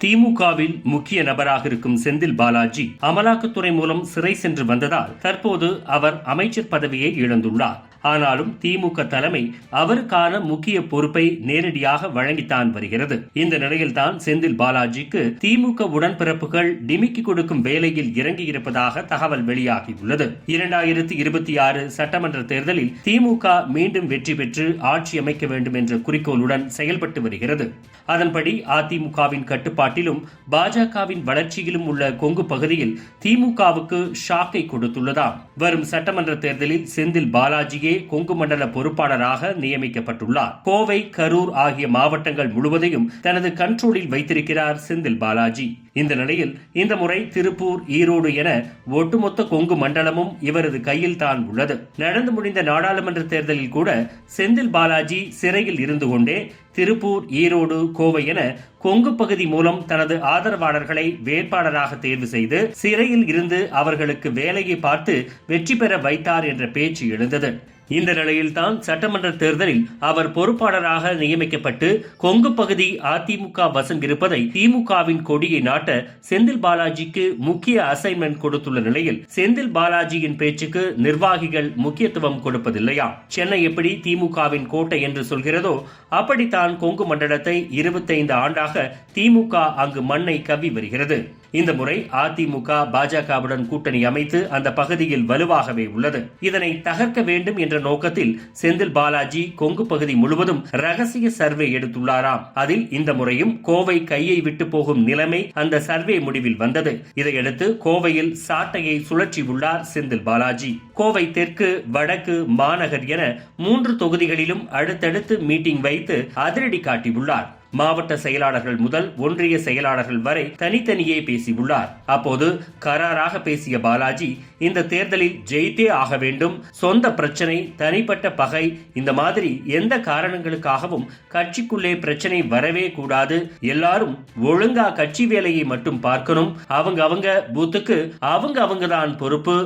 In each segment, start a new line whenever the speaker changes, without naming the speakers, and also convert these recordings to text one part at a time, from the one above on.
திமுகவில் முக்கிய நபராக இருக்கும் செந்தில் பாலாஜி அமலாக்கத்துறை மூலம் சிறை சென்று வந்ததால் தற்போது அவர் அமைச்சர் பதவியை இழந்துள்ளார். ஆனாலும் திமுக தலைமை அவருக்கான முக்கிய பொறுப்பை நேரடியாக வழங்கித்தான் வருகிறது. இந்த நிலையில்தான் செந்தில் பாலாஜிக்கு திமுக உடன்பிறப்புகள் டிமிக்கி கொடுக்கும் வேலையில் இறங்கியிருப்பதாக தகவல் வெளியாகியுள்ளது. 2026 சட்டமன்ற தேர்தலில் திமுக மீண்டும் வெற்றி பெற்று ஆட்சி அமைக்க வேண்டும் என்ற குறிக்கோளுடன் செயல்பட்டு வருகிறது. அதன்படி அதிமுகவின் கட்டுப்பாட்டிலும் பாஜகவின் வளர்ச்சியிலும் உள்ள கொங்கு பகுதியில் திமுகவுக்கு ஷாக்கை கொடுத்துள்ளதாம். வரும் சட்டமன்ற தேர்தலில் செந்தில் பாலாஜியே கொங்கு மண்டல பொறுப்பாளராக நியமிக்கப்பட்டுள்ளார். கோவை, கரூர் ஆகிய மாவட்டங்கள் முழுவதையும் தனது கண்ட்ரோலில் வைத்திருக்கிறார் செந்தில் பாலாஜி. இந்த நிலையில் இந்த முறை திருப்பூர், ஈரோடு என ஒட்டுமொத்த கொங்கு மண்டலமும் இவரது கையில் தான் உள்ளது. நடந்து முடிந்த நாடாளுமன்ற தேர்தலில் கூட செந்தில் பாலாஜி சிறையில் இருந்து கொண்டே திருப்பூர், ஈரோடு, கோவை என கொங்கு பகுதி மூலம் தனது ஆதரவாளர்களை வேட்பாளராக தேர்வு செய்து சிறையில் இருந்து அவர்களுக்கு வேலையை பார்த்து வெற்றி பெற வைத்தார் என்ற பேச்சு எழுந்தது. இந்த நிலையில்தான் சட்டமன்ற தேர்தலில் அவர் பொறுப்பாளராக நியமிக்கப்பட்டு கொங்கு பகுதி அதிமுக வசம் இருப்பதை திமுகவின் கொடியை நாட்ட செந்தில் பாலாஜிக்கு முக்கிய அசைன்மெண்ட் கொடுத்துள்ள நிலையில் செந்தில் பாலாஜியின் பேச்சுக்கு நிர்வாகிகள் முக்கியத்துவம் கொடுப்பதில்லையா? சென்னை எப்படி திமுகவின் கோட்டை என்று சொல்கிறதோ அப்படித்தான் கொங்கு மண்டலத்தை 25 ஆண்டாக திமுக அங்கு மண்ணை கவ்வி வருகிறது. இந்த முறை அதிமுக பாஜகவுடன் கூட்டணி அமைத்து அந்த பகுதியில் வலுவாகவே உள்ளது. இதனை தகர்க்க வேண்டும் என்ற நோக்கத்தில் செந்தில் பாலாஜி கொங்கு பகுதி முழுவதும் ரகசிய சர்வே எடுத்துள்ளாராம். அதில் இந்த முறையும் கோவை கையை விட்டு போகும் நிலைமை அந்த சர்வே முடிவில் வந்தது. இதையடுத்து கோவையில் சாட்டையை சுழற்றி உள்ளார் செந்தில் பாலாஜி. கோவை தெற்கு, வடக்கு, மாநகர் என 3 தொகுதிகளிலும் அடுத்தடுத்து மீட்டிங் வைத்து அதிரடி காட்டியுள்ளார். மாவட்ட செயலாளர்கள் முதல் ஒன்றிய செயலாளர்கள் வரை தனித்தனியே பேசியுள்ளார். அப்போது கராராக பேசிய பாலாஜி, இந்த தேர்தலில் ஜெயித்தே ஆக வேண்டும், சொந்த பிரச்சனை, தனிப்பட்ட பகை, இந்த மாதிரி எந்த காரணங்களுக்காகவும் கட்சிக்குள்ளே பிரச்சனை வரவே கூடாது, எல்லாரும் ஒழுங்கா கட்சி வேலையை மட்டும் பார்க்கணும், அவங்க பூத்துக்கு அவங்க தான் பொறுப்பு,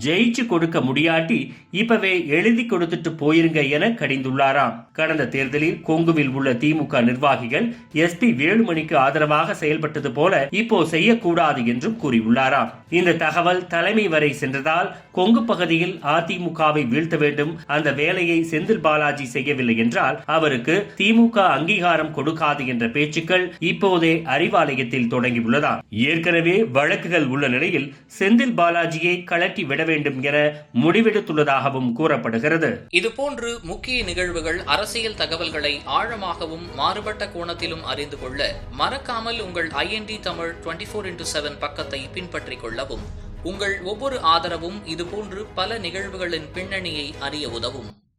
ஜெயிச்சு கொடுக்க முடியாட்டி இப்பவே எழுதி கொடுத்துட்டு போயிருங்க என கடிந்துள்ளாராம். கடந்த தேர்தலில் கொங்குவில் உள்ள திமுக நிர்வாகிகள் எஸ்பி வேலுமணிக்கு ஆதரவாக செயல்பட்டது போல இப்போ செய்யக்கூடாது என்றும் கூறியுள்ளாராம். இந்த தகவல் தலைமை வரை சென்றதால் கொங்கு பகுதியில் அதிமுகவை வீழ்த்த வேண்டும், அந்த வேலையை செந்தில் பாலாஜி செய்யவில்லை என்றால் அவருக்கு திமுக அங்கீகாரம் கொடுக்காது என்ற பேச்சுக்கள் இப்போதே அறிவாலயத்தில் தொடங்கியுள்ளதாம். ஏற்கனவே வழக்குகள் உள்ள நிலையில் செந்தில் பாலாஜியை கழட்டி விட வேண்டும் என முடிவெடுத்துள்ளதாகவும் கூறப்படுகிறது.
இதுபோன்று முக்கிய நிகழ்வுகள், அரசியல் தகவல்களை ஆழமாகவும் மாறுபட்ட கோணத்திலும் அறிந்து கொள்ள மறக்காமல் உங்கள் IND தமிழ் 24x7 பக்கத்தை பின்பற்றிக் கொள்ளவும். உங்கள் ஒவ்வொரு ஆதரவும் இதுபோன்று பல நிகழ்வுகளின் பின்னணியை அறிய உதவும்.